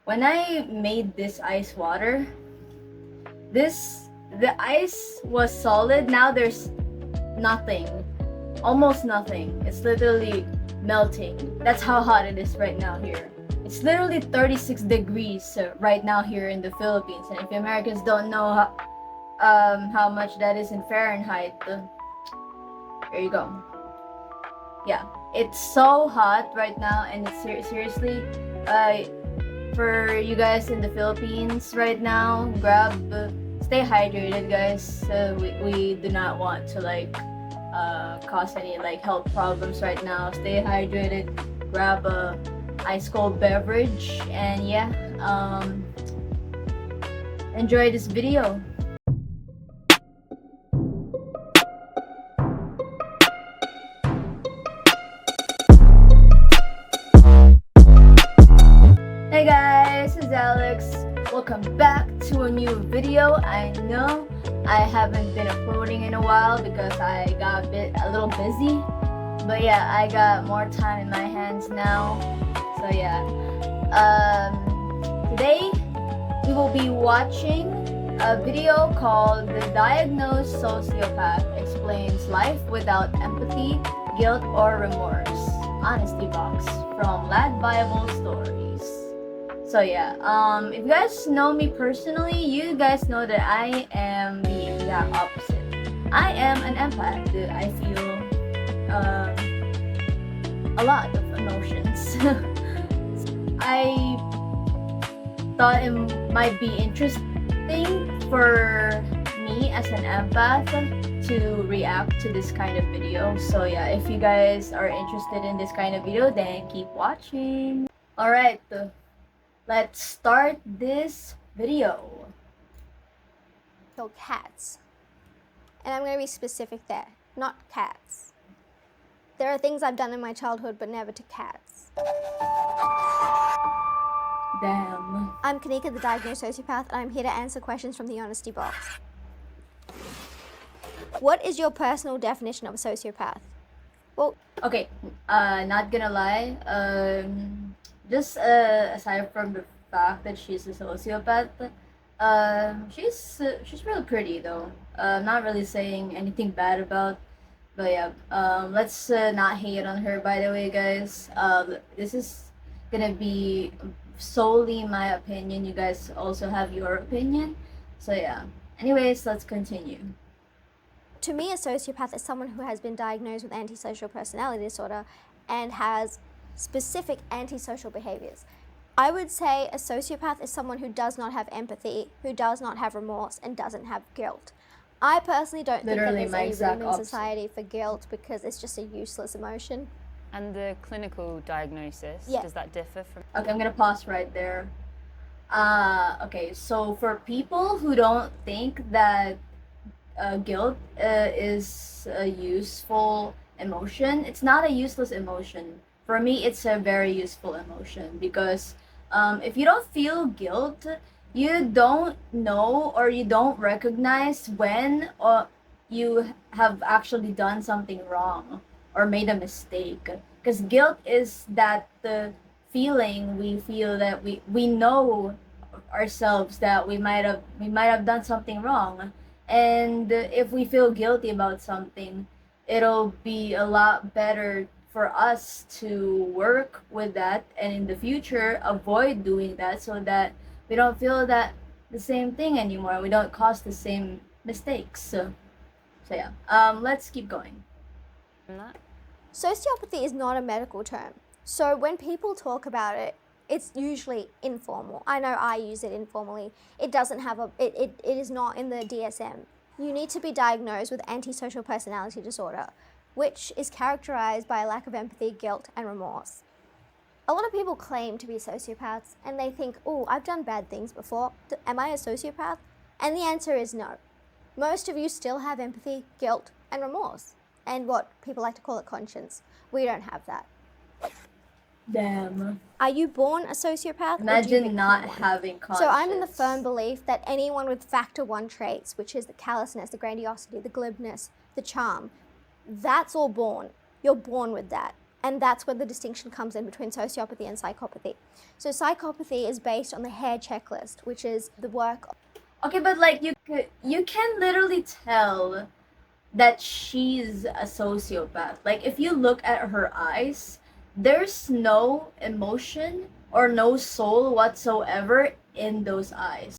when I made this ice water, the ice was solid. Now there's nothing, almost nothing. It's literally melting. That's how hot it is right now here. It's literally 36 degrees right now here in the Philippines. And if you Americans don't know how much that is in Fahrenheit, there you go. Yeah, it's so hot right now, and it's seriously, for you guys in the Philippines right now, stay hydrated, guys. We do not want to cause any health problems right now. Stay hydrated. Grab a ice cold beverage, and yeah, enjoy this video. Hey guys, this is Alex. Welcome back to a new video. I know I haven't been uploading in a while because I got a little busy, but yeah, I got more time in my hands now. So yeah, today we will be watching a video called "The Diagnosed Sociopath Explains Life Without Empathy, Guilt, or Remorse." Honesty Box from Lad Bible Stories. So yeah, if you guys know me personally, you guys know that I am the exact opposite. I am an empath. I feel a lot of emotions. I thought it might be interesting for me as an empath to react to this kind of video. So yeah, if you guys are interested in this kind of video, then keep watching. Alright, let's start this video. So cats. And I'm going to be specific there, not cats. There are things I've done in my childhood, but never to cats. Damn. I'm Kanika, the diagnosed sociopath, and I'm here to answer questions from the Honesty Box. What is your personal definition of a sociopath? Well, okay, not gonna lie, just aside from the fact that she's a sociopath, she's really pretty though. Not really saying anything bad about, but yeah, let's not hate on her. By the way, guys, this is gonna be solely my opinion. You guys also have your opinion, so yeah. Anyways, let's continue. to me, a sociopath is someone who has been diagnosed with antisocial personality disorder and has specific antisocial behaviors. I would say a sociopath is someone who does not have empathy, who does not have remorse, and doesn't have guilt. I personally don't think that there's any room in society for guilt because it's just a useless emotion. And the clinical diagnosis, does that differ from... Okay, I'm gonna pause right there. Okay, so for people who don't think that guilt is a useful emotion, it's not a useless emotion. For me, it's a very useful emotion because if you don't feel guilt, you don't know or you don't recognize when you have actually done something wrong or made a mistake. Because guilt is that the feeling we feel that we know ourselves that we might have done something wrong, and if we feel guilty about something, it'll be a lot better for us to work with that and in the future avoid doing that so that we don't feel that the same thing anymore. We don't cause the same mistakes. So yeah, let's keep going. Sociopathy is not a medical term. So when people talk about it, it's usually informal. I know I use it informally. It doesn't have it is not in the DSM. You need to be diagnosed with antisocial personality disorder, which is characterized by a lack of empathy, guilt, and remorse. A lot of people claim to be sociopaths and they think, oh, I've done bad things before. Am I a sociopath? And the answer is no. Most of you still have empathy, guilt, and remorse, and what people like to call it conscience. We don't have that. Damn. Are you born a sociopath? Imagine not having conscience. So I'm in the firm belief that anyone with factor 1 traits, which is the callousness, the grandiosity, the glibness, the charm, that's all born. You're born with that. And that's where the distinction comes in between sociopathy and psychopathy. So psychopathy is based on the Hare checklist, which is the work. Okay, but like you can literally tell that she's a sociopath. Like if you look at her eyes, there's no emotion or no soul whatsoever in those eyes.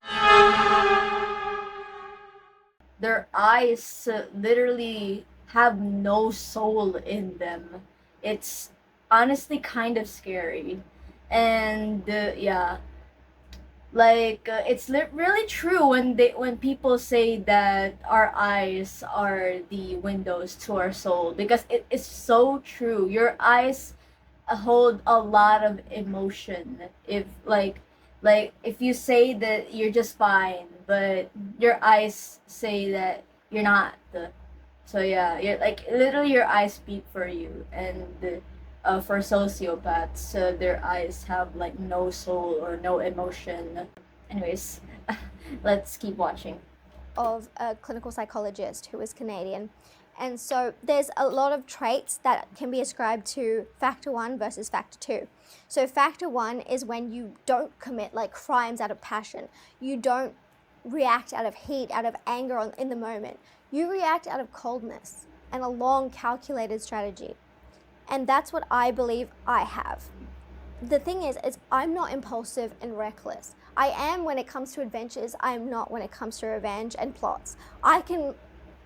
Their eyes literally have no soul in them. It's honestly kind of scary. And yeah, like it's really true when people say that our eyes are the windows to our soul, because it is so true. Your eyes hold a lot of emotion. If like if you say that you're just fine, but your eyes say that you're not, so yeah, you're like literally your eyes speak for you. And for sociopaths, their eyes have like no soul or no emotion. Anyways, let's keep watching. Of a clinical psychologist who is Canadian. And so there's a lot of traits that can be ascribed to factor 1 versus factor 2. So factor 1 is when you don't commit like crimes out of passion. You don't react out of heat, out of anger in the moment. You react out of coldness and a long calculated strategy. And that's what I believe I have. The thing is I'm not impulsive and reckless. I am when it comes to adventures. I am not when it comes to revenge and plots. I can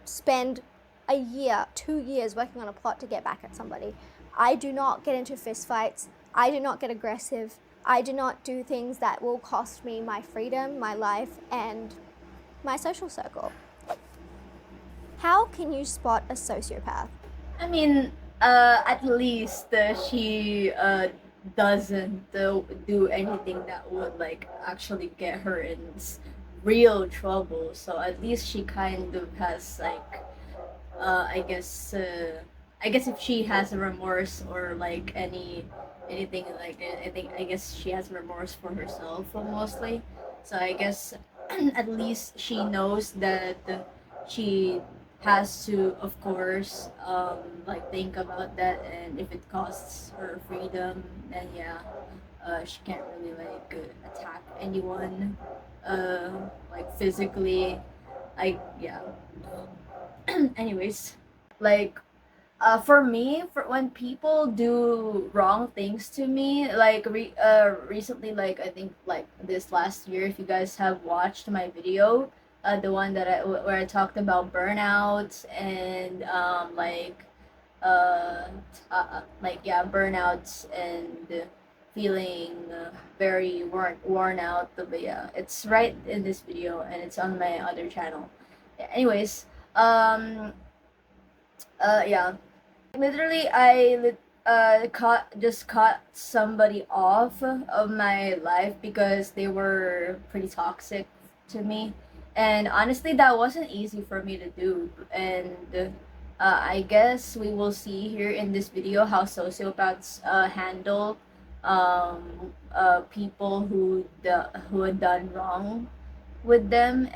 spend a year, 2 years working on a plot to get back at somebody. I do not get into fistfights. I do not get aggressive. I do not do things that will cost me my freedom, my life, and my social circle. How can you spot a sociopath? I mean, at least she doesn't do anything that would like actually get her in real trouble. So at least she kind of has like, I guess if she has a remorse or like anything like that, I guess she has remorse for herself mostly. So I guess at least she knows that she has to, of course, like think about that, and if it costs her freedom, then yeah, she can't really like attack anyone, uh, like physically. Yeah. Anyways, like for me, for when people do wrong things to me, like recently, like I think like this last year, if you guys have watched my video, the one that where I talked about burnout and uh, like yeah, burnouts and feeling very worn out. But yeah, it's right in this video and it's on my other channel. Yeah, anyways, um, yeah, literally caught somebody off of my life because they were pretty toxic to me. And honestly, that wasn't easy for me to do. And I guess we will see here in this video how sociopaths handle people who had done wrong with them.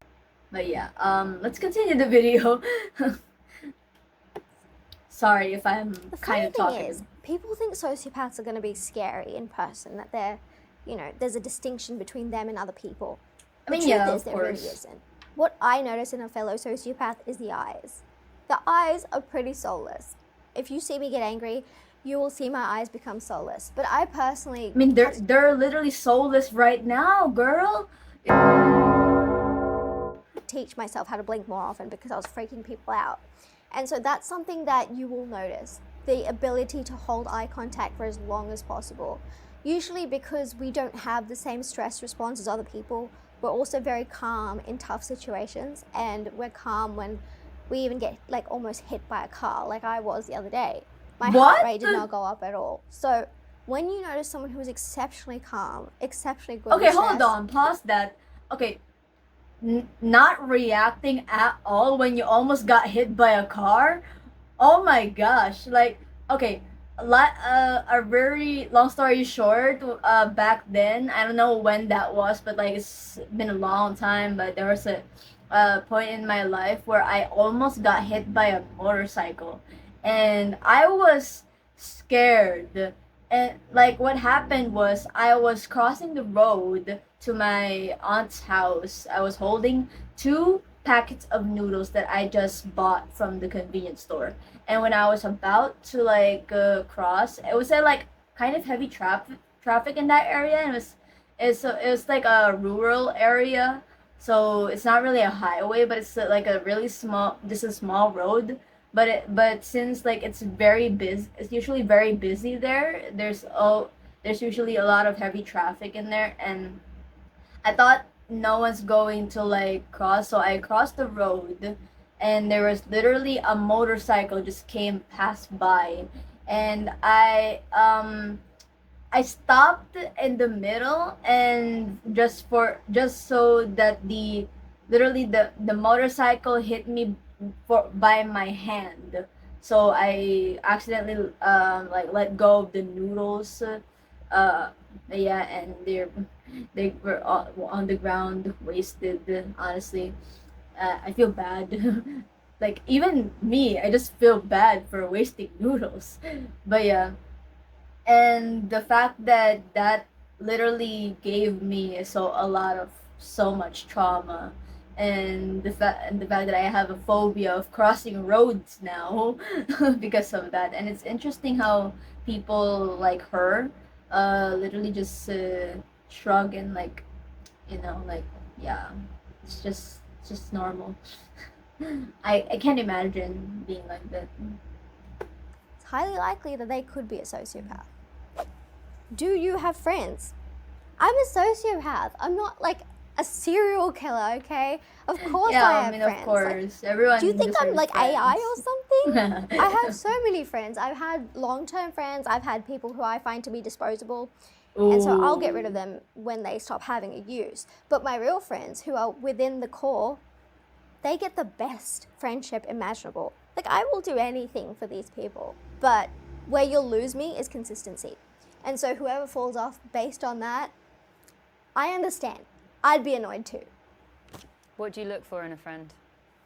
But yeah, let's continue the video. Sorry if I'm The kind funny of thing talking. is, people think sociopaths are going to be scary in person, that they're, there's a distinction between them and other people. I The mean, truth yeah, is, of there really course. isn't. What I notice in a fellow sociopath is the eyes. The eyes are pretty soulless. If you see me get angry, you will see my eyes become soulless. But I personally, I mean, they're literally soulless right now, girl. teach myself how to blink more often because I was freaking people out. And so that's something that you will notice, the ability to hold eye contact for as long as possible. Usually because we don't have the same stress response as other people, we're also very calm in tough situations, and we're calm when we even get like almost hit by a car, like I was the other day. My heart rate did not go up at all. So when you notice someone who is exceptionally calm, exceptionally good. Okay, hold on, pause that. Okay, not reacting at all when you almost got hit by a car. Oh my gosh! Like, okay, a very long story short. Back then, I don't know when that was, but like it's been a long time. But there was a point in my life where I almost got hit by a motorcycle, and I was scared. And like what happened was I was crossing the road to my aunt's house. I was holding two packets of noodles that I just bought from the convenience store. And when I was about to like cross, it was like kind of heavy traffic in that area, and it was like a rural area, so it's not really a highway, but it's like a really small, just a small road. But since like it's very busy, it's usually very busy there. There's usually a lot of heavy traffic in there, and I thought no one's going to like cross, so I crossed the road, and there was literally a motorcycle just came past by, and I stopped in the middle, and just so that the motorcycle hit me by my hand. So I accidentally like let go of the noodles. Uh yeah, and they were on the ground wasted. Honestly, I feel bad. Like even me, I just feel bad for wasting noodles. But yeah, and the fact that that literally gave me a lot of so much trauma, and the fact that I have a phobia of crossing roads now because of that. And it's interesting how people like her literally just shrug and like, like, yeah, it's just normal. I can't imagine being like that. It's highly likely that they could be a sociopath. Do you have friends? I'm a sociopath. I'm not like a serial killer, okay? Of course Yeah, I have mean, friends. of course, everyone Do you think I'm deserves like AI or friends. something? I have so many friends. I've had long-term friends. I've had people who I find to be disposable. And so I'll get rid of them when they stop having a use. But my real friends who are within the core, they get the best friendship imaginable. Like I will do anything for these people. But where you'll lose me is consistency. And so whoever falls off based on that, I understand. I'd be annoyed too. What do you look for in a friend?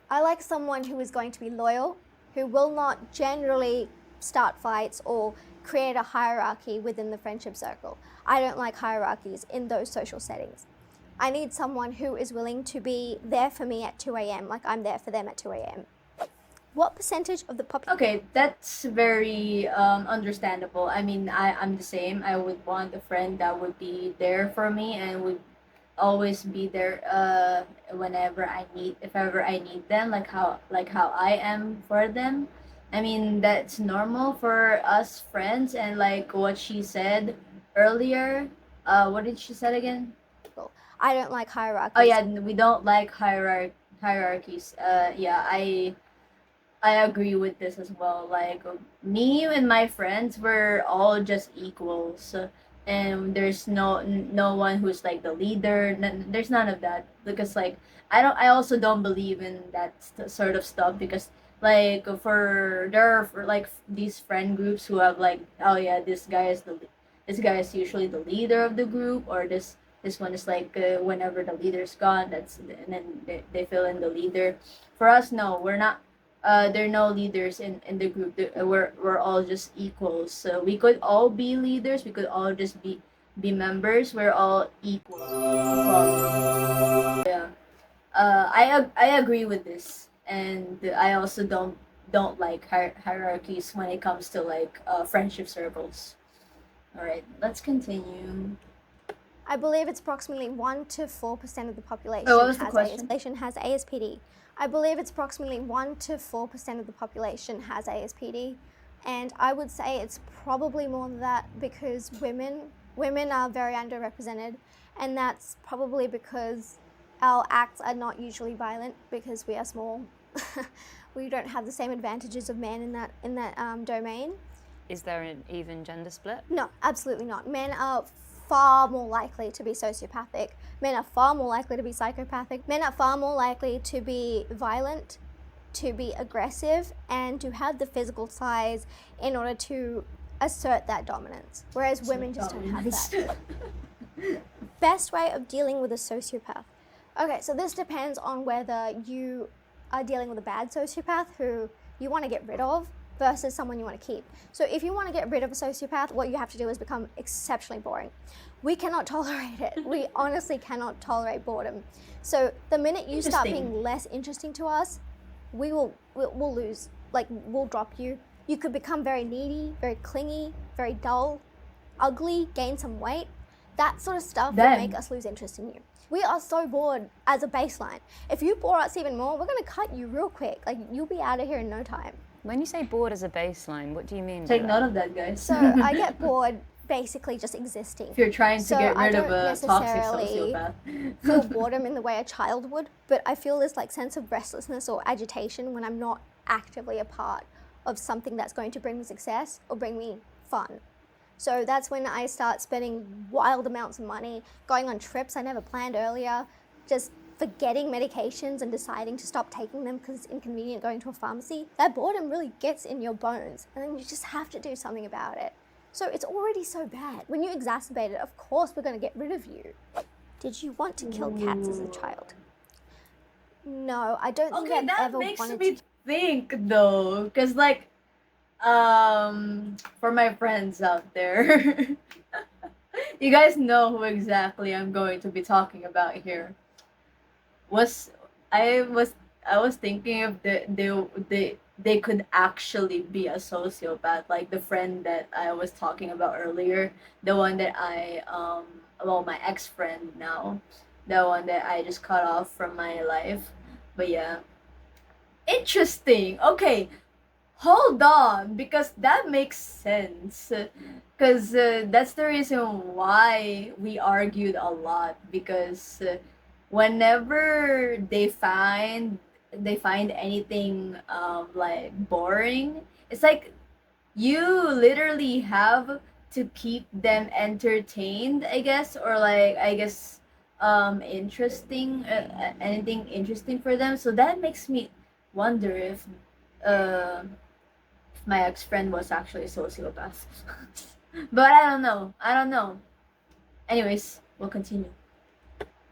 I like someone who is going to be loyal, who will not generally start fights or create a hierarchy within the friendship circle. I don't like hierarchies in those social settings. I need someone who is willing to be there for me at 2 a.m. like I'm there for them at 2 a.m. What percentage of the population? Okay, that's very understandable. I mean, I'm the same. I would want a friend that would be there for me and would always be there whenever I need, if ever I need them, like how I am for them. I mean, that's normal for us friends. And like what she said earlier, what did she said again? I don't like hierarchies. Oh yeah, we don't like hierarchies. Yeah, I agree with this as well. Like me and my friends, we're all just equals, and there's no one who's like the leader. There's none of that, because like I also don't believe in that sort of stuff, because like there are for like these friend groups who have like, oh yeah, this guy is usually the leader of the group, or this one is like whenever the leader's gone, and then they fill in the leader. For us, no, we're not. There are no leaders in the group. We're all just equals. So we could all be leaders. We could all just be members. We're all equal. Yeah. I agree with this, and I also don't like hierarchies when it comes to like friendship circles. All right, let's continue. I believe it's approximately 1 to 4% of the population Oh, what was the question? has ASPD. I believe it's approximately 1 to 4% of the population has ASPD, and I would say it's probably more than that, because women are very underrepresented, and that's probably because our acts are not usually violent because we are small. We don't have the same advantages of men in that domain. Is there an even gender split? No, absolutely not. Men are far more likely to be sociopathic. Men are far more likely to be psychopathic. Men are far more likely to be violent, to be aggressive, and to have the physical size in order to assert that dominance. Whereas women just don't have that. Best way of dealing with a sociopath. Okay, so this depends on whether you are dealing with a bad sociopath who you want to get rid of, versus someone you want to keep. So if you want to get rid of a sociopath, what you have to do is become exceptionally boring. We cannot tolerate it. We honestly cannot tolerate boredom. So the minute you start being less interesting to us, we'll lose. Like, we'll drop you. You could become very needy, very clingy, very dull, ugly, gain some weight. That sort of stuff will make us lose interest in you. We are so bored as a baseline. If you bore us even more, we're going to cut you real quick. Like, you'll be out of here in no time. When you say bored as a baseline, what do you mean? Take note of that, guys. So I get bored basically just existing. If you're trying to get rid of a toxic sociopath. Feel boredom in the way a child would, but I feel this like sense of restlessness or agitation when I'm not actively a part of something that's going to bring me success or bring me fun. So that's when I start spending wild amounts of money, going on trips I never planned earlier, just forgetting medications and deciding to stop taking them because it's inconvenient going to a pharmacy. That boredom really gets in your bones, and then you just have to do something about it. So it's already so bad. When you exacerbate it, of course we're going to get rid of you. Did you want to kill cats as a child? No, I don't think I've ever wanted to. Okay, that makes me think though, because like, for my friends out there, you guys know who exactly I'm going to be talking about here. I was thinking if they could actually be a sociopath, like the friend that I was talking about earlier, the one that well, my ex-friend now, the one that I just cut off from my life. But yeah, interesting. Okay, hold on, because that makes sense. Because that's the reason why we argued a lot. Because whenever they find anything like boring, it's like you literally have to keep them entertained, I guess, or like I guess interesting, anything interesting for them. So that makes me wonder uh if my ex-friend was actually a sociopath. But I don't know. Anyways, we'll continue.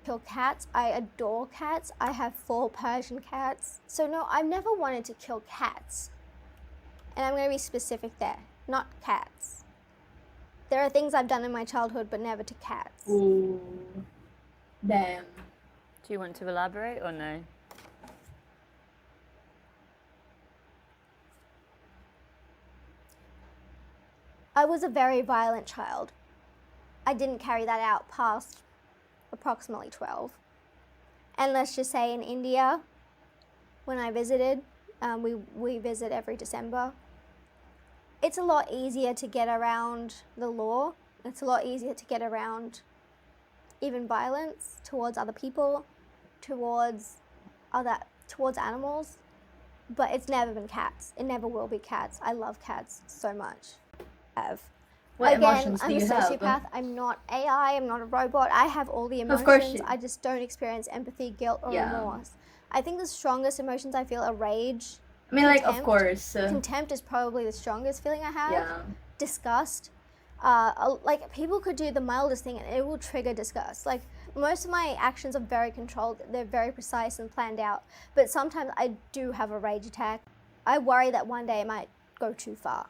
Kill cats. I adore cats. I have 4 Persian cats. So no, I've never wanted to kill cats. And I'm going to be specific there. Not cats. There are things I've done in my childhood, but never to cats. Ooh. Damn. Do you want to elaborate or no? I was a very violent child. I didn't carry that out past approximately 12. And let's just say in India, when I visited, we visit every December. It's a lot easier to get around the law. It's a lot easier to get around even violence towards other people, towards animals. But it's never been cats. It never will be cats. I love cats so much. What Again, emotions I'm do a you sociopath. have? I'm not AI. I'm not a robot. I have all the emotions. Of course you. I just don't experience empathy, guilt, or Yeah. remorse. I think the strongest emotions I feel are rage. I mean, like, of Contempt. course. Contempt is probably the strongest feeling I have. Yeah. Disgust. Like, people could do the mildest thing and it will trigger disgust. Like, most of my actions are very controlled. They're very precise and planned out. But sometimes I do have a rage attack. I worry that one day it might go too far.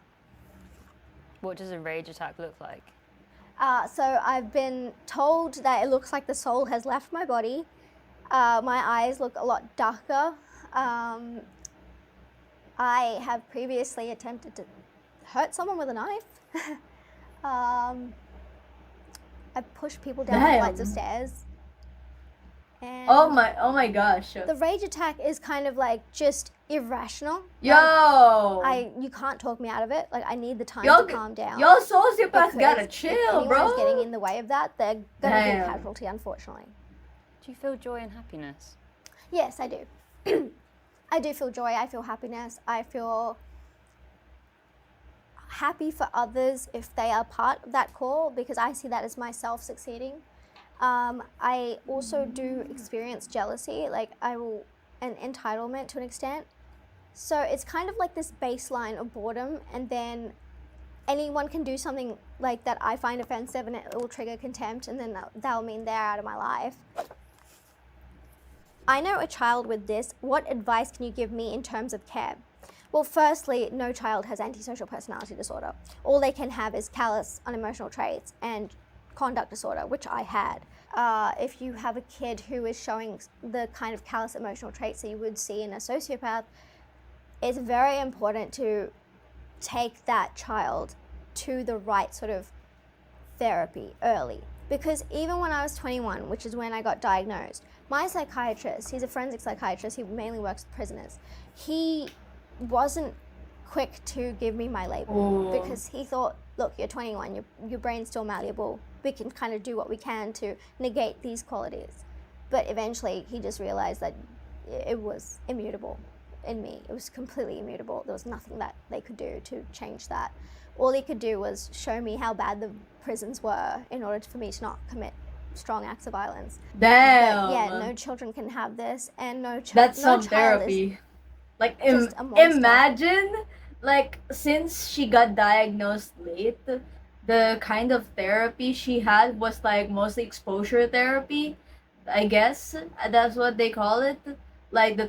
What does a rage attack look like? So I've been told that it looks like the soul has left my body. My eyes look a lot darker. I have previously attempted to hurt someone with a knife. I pushed people down flights of stairs. And Oh my gosh. the rage attack is kind of like just irrational. Yo. You can't talk me out of it. Like, I need the time Y'all to calm down. Y'all sociopaths Because gotta if chill, anyone bro. is getting in the way of that, they're gonna be a Damn. casualty, unfortunately. Do you feel joy and happiness? Yes, I do. I do feel joy. I feel happiness. I feel happy for others if they are part of that call, because I see that as myself succeeding. I also do experience jealousy, and entitlement to an extent. So it's kind of like this baseline of boredom, and then anyone can do something like that I find offensive and it will trigger contempt, and then that'll mean they're out of my life. I know a child with this. What advice can you give me in terms of care? Well, firstly, no child has antisocial personality disorder. All they can have is callous, unemotional traits and conduct disorder, which I had. If you have a kid who is showing the kind of callous emotional traits that you would see in a sociopath, it's very important to take that child to the right sort of therapy early. Because even when I was 21, which is when I got diagnosed, my psychiatrist, he's a forensic psychiatrist, he mainly works with prisoners, he wasn't quick to give me my label because he thought, look, you're 21, your brain's still malleable, we can kind of do what we can to negate these qualities. But eventually he just realized that it was immutable in me. It was completely immutable. There was nothing that they could do to change that. All he could do was show me how bad the prisons were in order for me to not commit strong acts of violence. Damn. But yeah, no children can have this, and That's no some child therapy. is Like just a monster. imagine, like since she got diagnosed late, the kind of therapy she had was like mostly exposure therapy. I guess that's what they call it. Like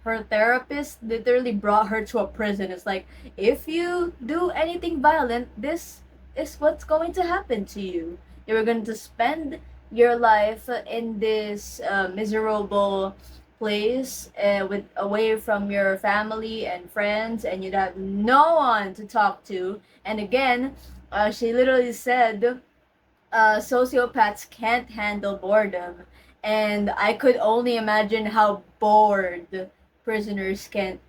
her therapist literally brought her to a prison. It's like, if you do anything violent, this is what's going to happen to you. You're going to spend your life in this miserable place, with away from your family and friends, and you'd have no one to talk to. And again, she literally said, sociopaths can't handle boredom, and I could only imagine how bored prisoners can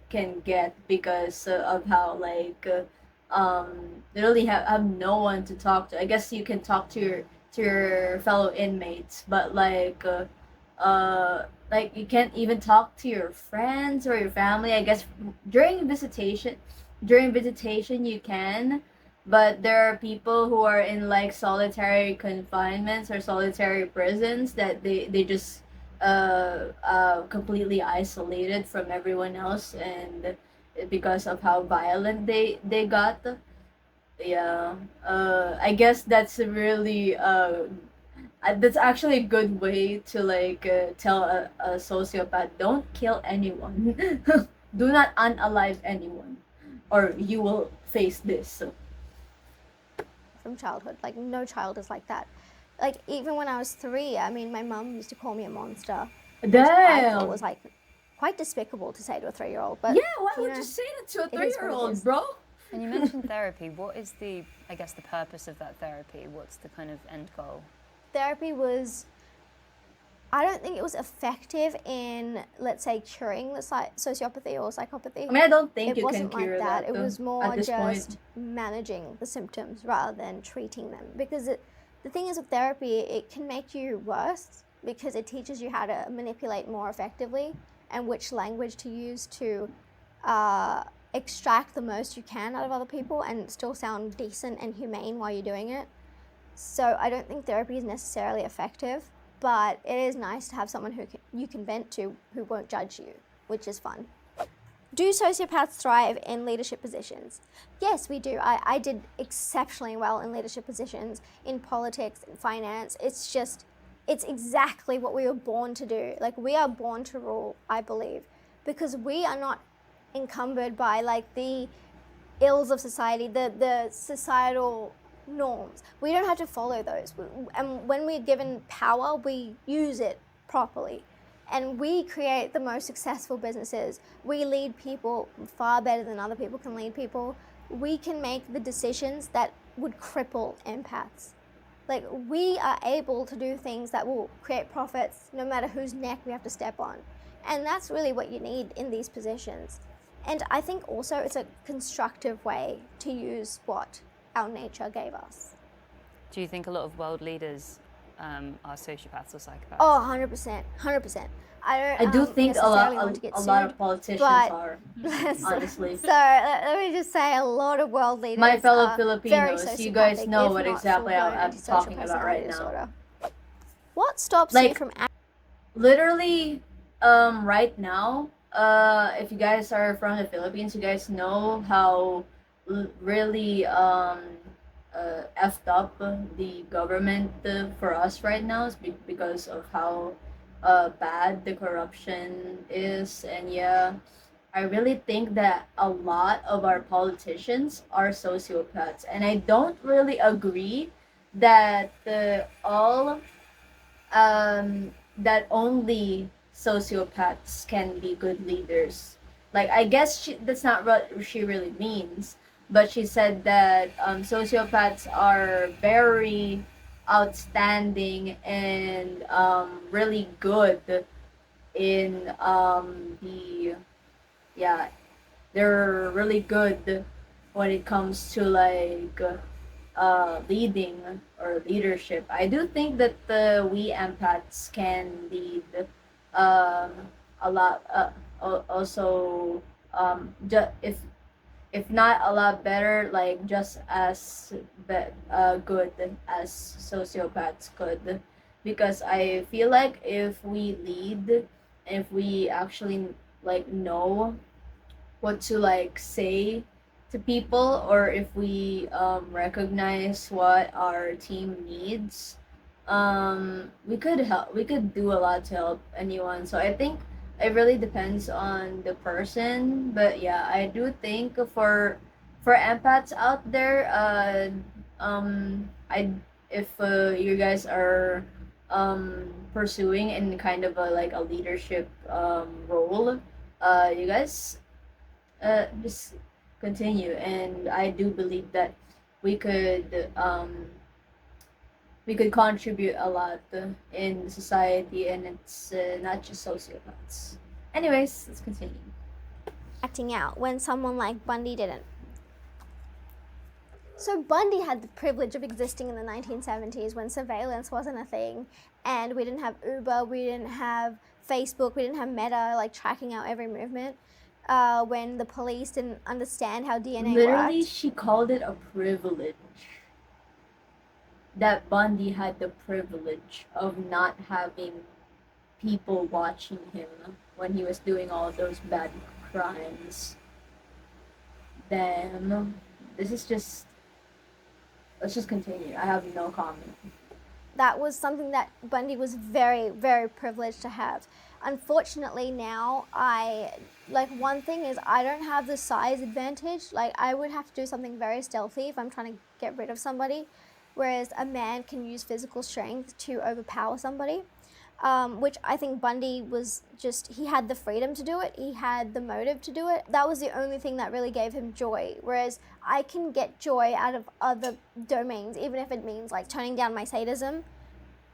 get because of how like literally have no one to talk to. I guess you can talk to your fellow inmates, but like you can't even talk to your friends or your family. I guess during visitation during visitation you can, but there are people who are in like solitary confinements or solitary prisons that they just completely isolated from everyone else, and because of how violent they got. Yeah, I guess that's a really that's actually a good way to like tell a sociopath, don't kill anyone. Do not unalive anyone, or you will face this. From childhood. Like, no child is like that. Like, even when I was 3, I mean, my mum used to call me a monster. Which I thought was like quite despicable to say to a 3-year-old. But yeah, why would you say that to a it is what it 3-year-old, is. bro? And you mentioned therapy. What is the, I guess, the purpose of that therapy? What's the kind of end goal? Therapy was, I don't think it was effective in, let's say, curing the sociopathy or psychopathy. I mean, I don't think It you can wasn't like cure that. that. It was more at this just point. managing the symptoms rather than treating them. Because the thing is with therapy, it can make you worse because it teaches you how to manipulate more effectively and which language to use to extract the most you can out of other people and still sound decent and humane while you're doing it. So I don't think therapy is necessarily effective, but it is nice to have someone who you can vent to who won't judge you, which is fun. Do sociopaths thrive in leadership positions? Yes, we do. I did exceptionally well in leadership positions, in politics, in finance. It's exactly what we were born to do. Like, we are born to rule, I believe, because we are not encumbered by like the ills of society, the societal norms. We don't have to follow those. And when we're given power, we use it properly. And we create the most successful businesses. We lead people far better than other people can lead people. We can make the decisions that would cripple empaths. Like, we are able to do things that will create profits no matter whose neck we have to step on. And that's really what you need in these positions. And I think also it's a constructive way to use what our nature gave us. Do you think a lot of world leaders are sociopaths or psychopaths? Oh, 100%, 100%. I do think a lot of politicians are, honestly. So let me just say, a lot of world leaders. My fellow are Filipinos, very you guys sociopathic, know if what not exactly full-blown I'm talking antisocial about right personality now. disorder. What stops Like, you from literally, right now, if you guys are from the Philippines, you guys know how really effed up the government for us right now is because of how bad the corruption is. And yeah, I really think that a lot of our politicians are sociopaths, and I don't really agree that that only sociopaths can be good leaders. Like, I guess that's not what she really means, but she said that sociopaths are very outstanding and really good in the yeah, they're really good when it comes to like leading or leadership. I do think that we empaths can lead um, a lot. Also, if not a lot better, like just as good as sociopaths could, because I feel like if we lead, if we actually like know what to like say to people, or if we recognize what our team needs, we could do a lot to help anyone. So I think it really depends on the person, but yeah, I do think for empaths out there, I if you guys are pursuing in kind of a like a leadership role, you guys just continue, and I do believe that we could we could contribute a lot in society, and it's not just sociopaths. Anyways, let's continue. Acting out when someone like Bundy didn't. So Bundy had the privilege of existing in the 1970s when surveillance wasn't a thing, and we didn't have Uber, we didn't have Facebook, we didn't have Meta like tracking our every movement. When the police didn't understand how DNA Literally, worked. she called it a privilege. That Bundy had the privilege of not having people watching him when he was doing all those bad crimes. Then this is just let's just continue. I have no comment. That was something that Bundy was very, very privileged to have. Unfortunately, now one thing is I don't have the size advantage. Like, I would have to do something very stealthy if I'm trying to get rid of somebody, whereas a man can use physical strength to overpower somebody. Which I think Bundy was just, he had the freedom to do it, he had the motive to do it. That was the only thing that really gave him joy. Whereas I can get joy out of other domains, even if it means like toning down my sadism.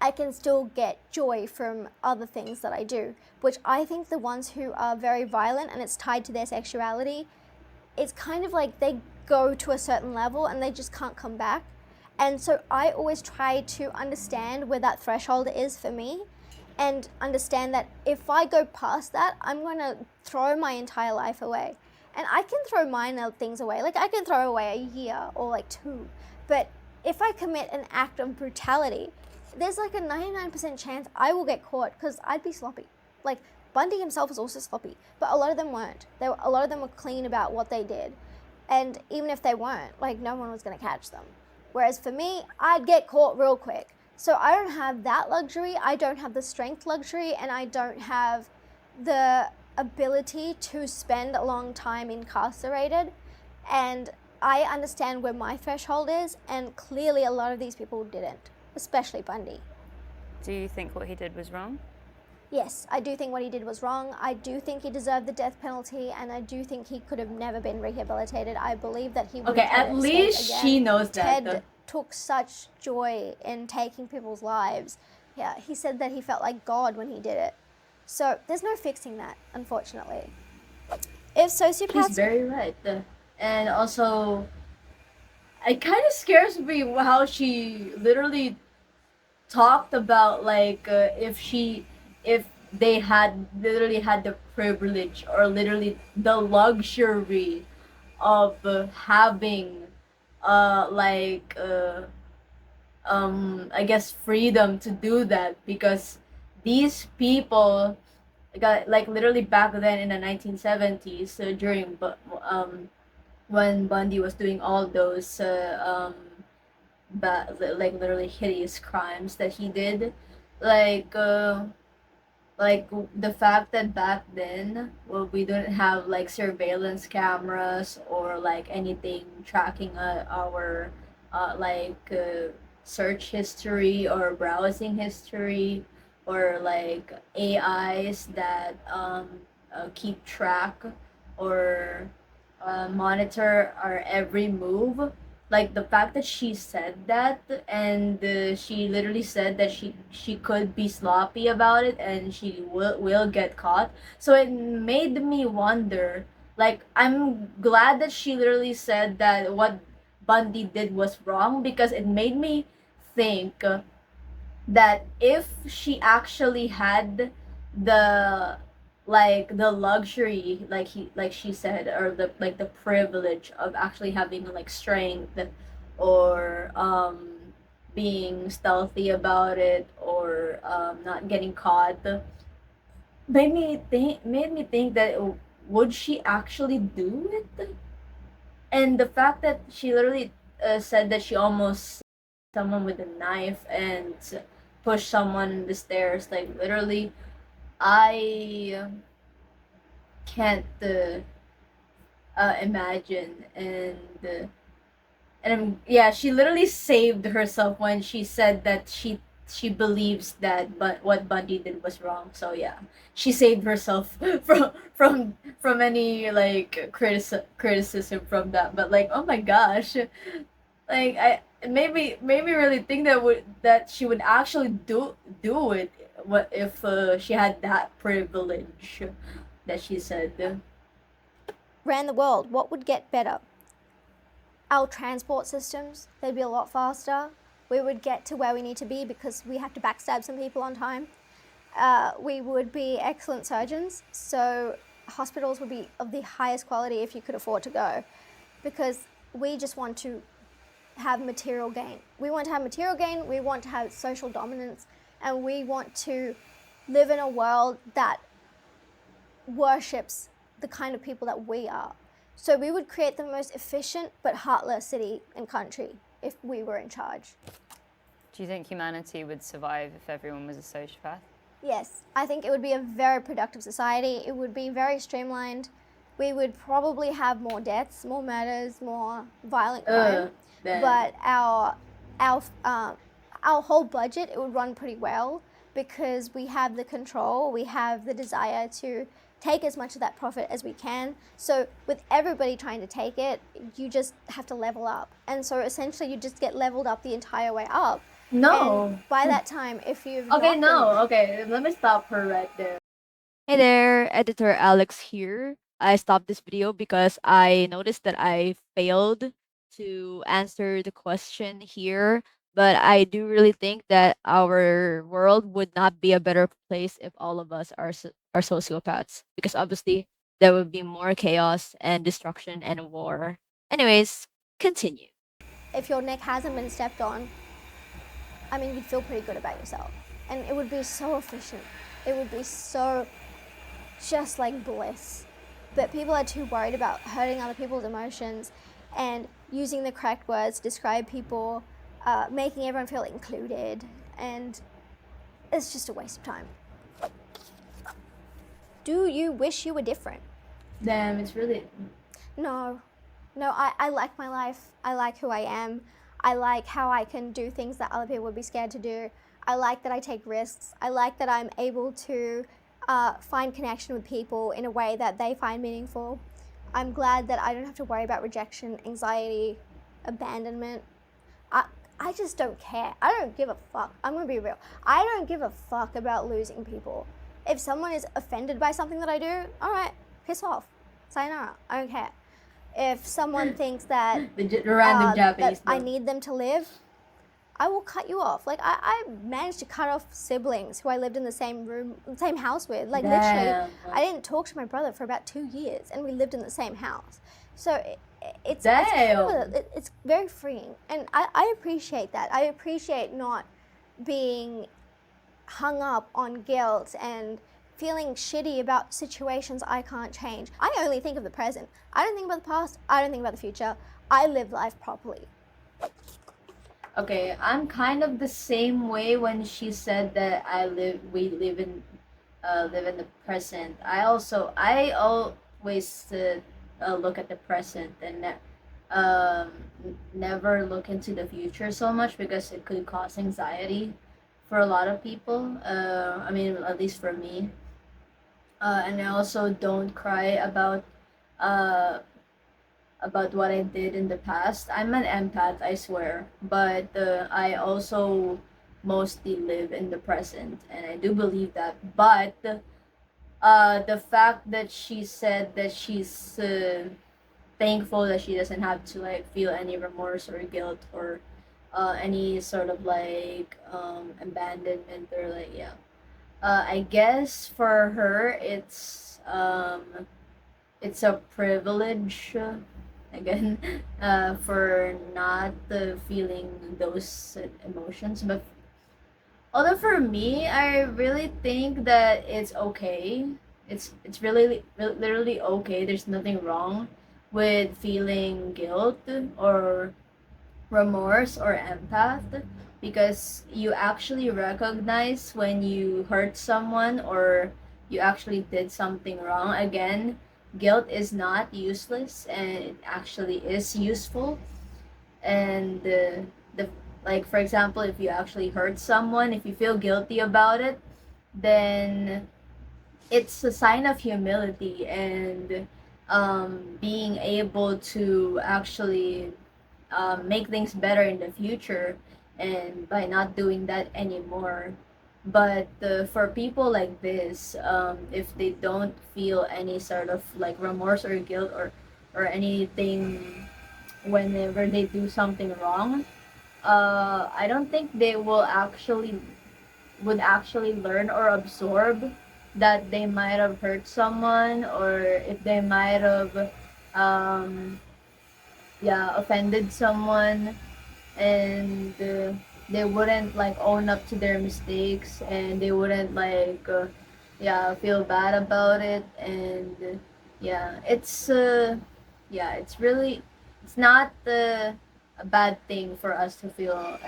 I can still get joy from other things that I do, which I think the ones who are very violent and it's tied to their sexuality, it's kind of like they go to a certain level and they just can't come back. And so I always try to understand where that threshold is for me and understand that if I go past that, I'm going to throw my entire life away. And I can throw minor things away. Like, I can throw away a year or like 2. But if I commit an act of brutality, there's like a 99% chance I will get caught because I'd be sloppy. Like, Bundy himself was also sloppy, but a lot of them weren't. A lot of them were clean about what they did. And even if they weren't, like, no one was going to catch them. Whereas for me, I'd get caught real quick. So I don't have that luxury, I don't have the strength luxury, and I don't have the ability to spend a long time incarcerated. And I understand where my threshold is, and clearly a lot of these people didn't, especially Bundy. Do you think what he did was wrong? Yes, I do think what he did was wrong. I do think he deserved the death penalty, and I do think he could have never been rehabilitated. I believe that he would Okay, have at least she knows that. Ted took such joy in taking people's lives. Yeah, he said that he felt like God when he did it. So there's no fixing that, unfortunately. If She's sociopaths, very right. And also, it kind of scares me how she literally talked about like if they had literally had the privilege or literally the luxury of having like I guess freedom to do that, because these people got like literally back then in the 1970s, during when Bundy was doing all those but like literally hideous crimes that he did, like like the fact that back then, well, we didn't have like surveillance cameras or like anything tracking our search history or browsing history, or like AIs that keep track or monitor our every move. Like the fact that she said that, and she literally said that she could be sloppy about it and she will get caught. So it made me wonder, like, I'm glad that she literally said that what Bundy did was wrong, because it made me think that if she actually had the the luxury, like she said, or the privilege of actually having like strength, or being stealthy about it, or not getting caught, made me think that would she actually do it. And the fact that she literally said that she almost someone with a knife and pushed someone in the stairs, like literally, I can't imagine. And yeah, she literally saved herself when she said that she believes that but what Bundy did was wrong. So yeah, she saved herself from any like criticism from that. But like, oh my gosh, like I maybe really think that she would actually do it. What if she had that privilege that she said? Ran the world, what would get better? Our transport systems, they'd be a lot faster. We would get to where we need to be because we have to backstab some people on time. We would be excellent surgeons, so hospitals would be of the highest quality if you could afford to go, because we just want to have material gain. We want to have material gain, we want to have social dominance, and we want to live in a world that worships the kind of people that we are. So we would create the most efficient but heartless city and country if we were in charge. Do you think humanity would survive if everyone was a sociopath? Yes, I think it would be a very productive society. It would be very streamlined. We would probably have more deaths, more murders, more violent crime. Then But our our whole budget, it would run pretty well because we have the control, we have the desire to take as much of that profit as we can. So with everybody trying to take it, you just have to level up. And so essentially you just get leveled up the entire way up. no. And by that time, if you've Okay, not no. been, Okay, let me stop her right there. Hey there, editor Alex here. I stopped this video because I noticed that I failed to answer the question here, but I do really think that our world would not be a better place if all of us are sociopaths, because obviously there would be more chaos and destruction and war. Anyways, continue. if your neck hasn't been stepped on, I mean, you'd feel pretty good about yourself. And it would be so efficient. It would be so just like bliss. But people are too worried about hurting other people's emotions and using the correct words to describe people, making everyone feel included, and it's just a waste of time. Do you wish you were different? Damn, it's really No. No, I like my life. I like who I am. I like how I can do things that other people would be scared to do. I like that I take risks. I like that I'm able to find connection with people in a way that they find meaningful. I'm glad that I don't have to worry about rejection, anxiety, abandonment. I just don't care. I don't give a fuck. I'm gonna be real. I don't give a fuck about losing people. If someone is offended by something that I do, all right, piss off. Sayonara. I don't care. If someone thinks that the random Japanese. that I need them to live, I will cut you off. Like I managed to cut off siblings who I lived in the same room, same house with. Like literally, Damn. I didn't talk to my brother for about 2 years, and we lived in the same house. So it's Damn. it's very freeing, and I appreciate that. I appreciate not being hung up on guilt and feeling shitty about situations I can't change. I only think of the present. I don't think about the past. I don't think about the future. I live life properly. Okay, I'm kind of the same way when she said that we live in live in the present. I always look at the present and never look into the future so much because it could cause anxiety for a lot of people. I mean, at least for me. And I also don't cry uh, about what I did in the past. I'm an empath, I swear, but I also mostly live in the present, and I do believe that. But the fact that she said that she's thankful that she doesn't have to like feel any remorse or guilt or any sort of like abandonment or like yeah. I guess for her it's a privilege again for not feeling those emotions, but although for me I really think that it's okay. It's really literally okay. There's nothing wrong with feeling guilt or remorse or empath because you actually recognize when you hurt someone or you actually did something wrong. Again, guilt is not useless and it actually is useful. And the like for example, if you actually hurt someone, if you feel guilty about it, then it's a sign of humility and being able to actually make things better in the future and by not doing that anymore. But for people like this, if they don't feel any sort of like remorse or guilt or anything whenever they do something wrong, I don't think they will actually would actually learn or absorb that they might have hurt someone or if they might have um, yeah offended someone and they wouldn't like own up to their mistakes and they wouldn't like yeah feel bad about it and yeah yeah it's really it's not a bad thing for us to feel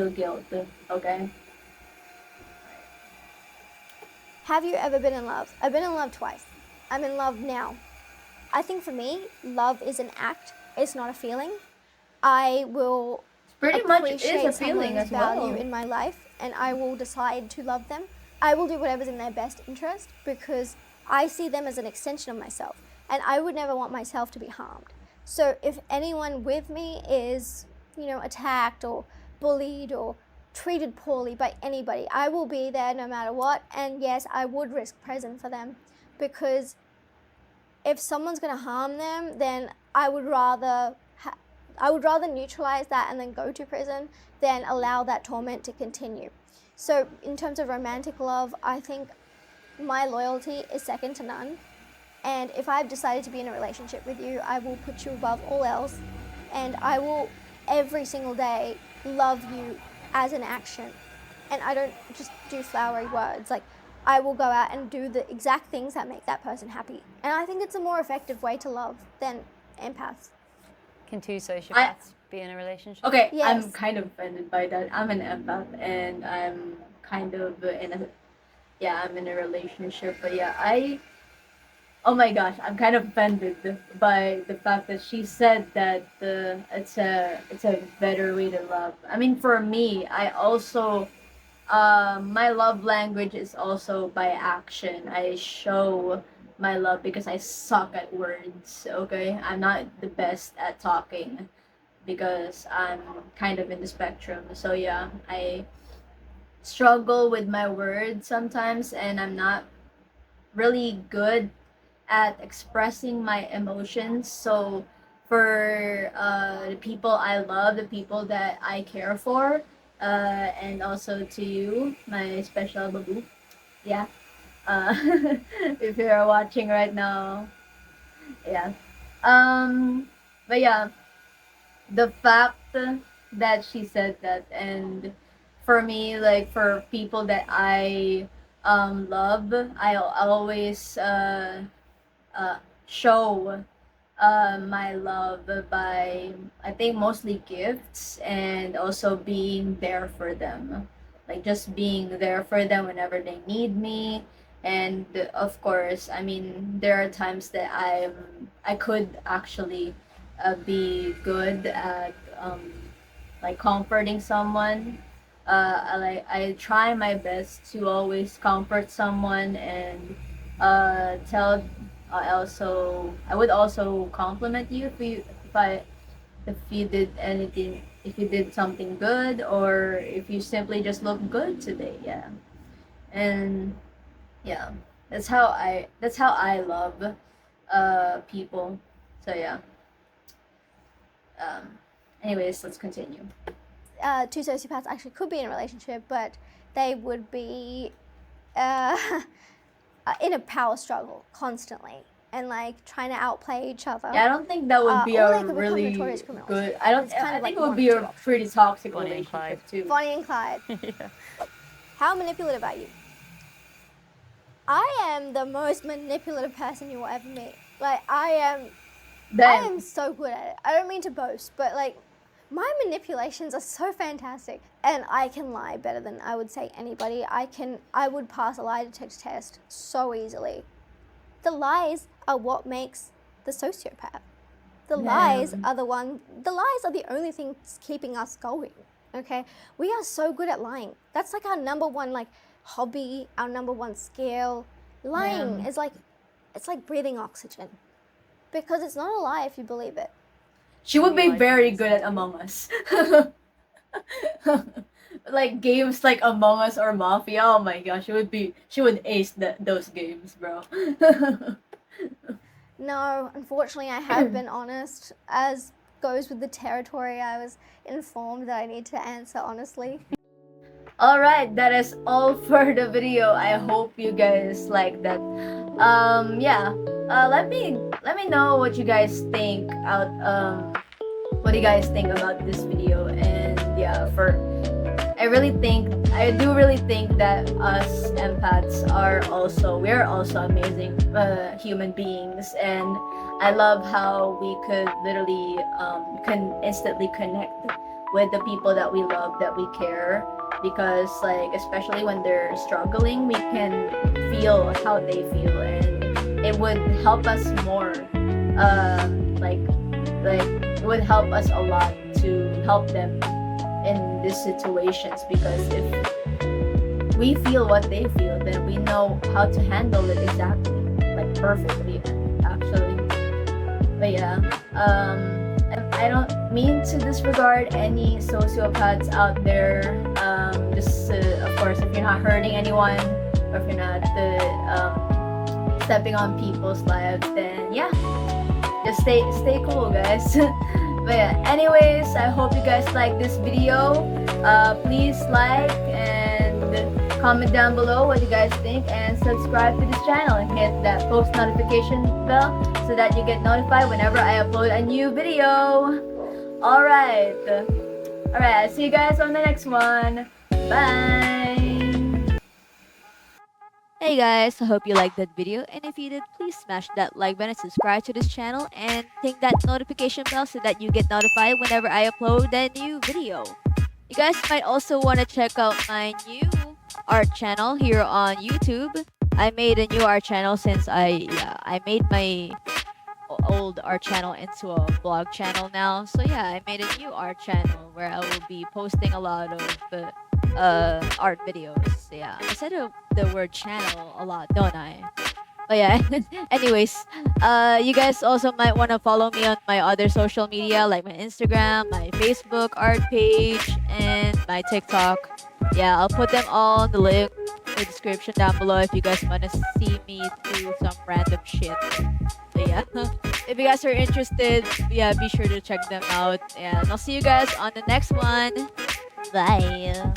guilt, okay. Have you ever been in love? I've been in love twice. I'm in love now. I think for me, love is an act, it's not a feeling. I will Pretty much is a appreciate feeling someone's as value well. in my life and I will decide to love them. I will do whatever's in their best interest because I see them as an extension of myself and I would never want myself to be harmed. So if anyone with me is, attacked or bullied or treated poorly by anybody, I will be there no matter what. And yes, I would risk prison for them because if someone's going to harm them, then I would rather neutralize that and then go to prison than allow that torment to continue. So in terms of romantic love, I think my loyalty is second to none. And if I've decided to be in a relationship with you, I will put you above all else. And I will every single day love you as an action. And I don't just do flowery words. Like, I will go out and do the exact things that make that person happy. And I think it's a more effective way to love than empaths. Can two sociopaths be in a relationship? Okay, Yes. I'm kind of offended by that. I'm an empath and I'm kind of in a yeah, I'm in a relationship, but yeah, oh my gosh, I'm kind of offended by the fact that she said that it's a better way to love. I mean, for me, I also my love language is also by action. I show my love because I suck at words. Okay, I'm not the best at talking because I'm kind of in the spectrum. So yeah, I struggle with my words sometimes, and I'm not really good at expressing my emotions. So for the people I love, the people that I care for, and also to you, my special babu. Yeah. Uh, if you're watching right now, yeah. But yeah, the fact that she said that, and for me, like for people that I love, I always uh, show my love by I think mostly gifts and also being there for them. like just being there for them whenever they need me. And of course, I mean, there are times that I could actually be good at like comforting someone. I try my best to always comfort someone and tell. I would also compliment you if you did anything, if you did something good, or if you simply just look good today. Yeah, and yeah, that's how I love people. So yeah. Um, anyways, let's continue. Two sociopaths actually could be in a relationship, but they would be uh, in a power struggle constantly and like trying to outplay each other. Yeah, I don't think that would be or they a could become really notorious criminals. good. I don't. It's kind I of think like it would one be of a two options. pretty toxic Bonnie and relationship Clyde. too. Bonnie and Clyde. Yeah. How manipulative are you? I am the most manipulative person you will ever meet. Like I am Then so good at it. I don't mean to boast, but like my manipulations are so fantastic, and I can lie better than I would say anybody. I would pass a lie detector test so easily. The lies are what makes the sociopath. The lies are the lies are the only things keeping us going. Okay? We are so good at lying. That's like our number one like hobby, our number one skill. Lying is like it's like breathing oxygen. Because it's not a lie if you believe it. she would be Life very is good at Among Us. Like games like Among Us or Mafia. Oh my gosh, she would ace those games, bro. No, unfortunately, I have been honest. As goes with the territory, I was informed that I need to answer honestly. Alright, that is all for the video. I hope you guys like that. Yeah. Let me know what you guys think what do you guys think about this video. And yeah, I do really think that us empaths we're also amazing human beings, and I love how we could literally can instantly connect with the people that we love, that we care, because like especially when they're struggling, we can feel how they feel, and it would help us more. Like it would help us a lot to help them in these situations, because if we feel what they feel, then we know how to handle it exactly, like perfectly, actually. But yeah, I don't mean to disregard any sociopaths out there. Just of course, if you're not hurting anyone, or if you're not stepping on people's lives, then yeah, just stay cool, guys. But yeah, anyways, I hope you guys like this video. Please like and comment down below what you guys think, and subscribe to this channel and hit that post notification bell so that you get notified whenever I upload a new video. Alright, I'll see you guys on the next one. Bye! Hey guys, I hope you liked that video, and if you did, please smash that like button, subscribe to this channel, and ting that notification bell so that you get notified whenever I upload a new video. You guys might also want to check out my new art channel here on YouTube. I made a new art channel since I made my old art channel into a blog channel now. So yeah, I made a new art channel where I will be posting a lot of art videos. Yeah, I said the word channel a lot, don't I? But yeah, anyways, you guys also might want to follow me on my other social media, like my Instagram, my Facebook art page, and my TikTok. Yeah, I'll put them all in the link, the description down below if you guys want to see me do some random shit. But yeah, if you guys are interested, yeah, be sure to check them out. And I'll see you guys on the next one. Bye.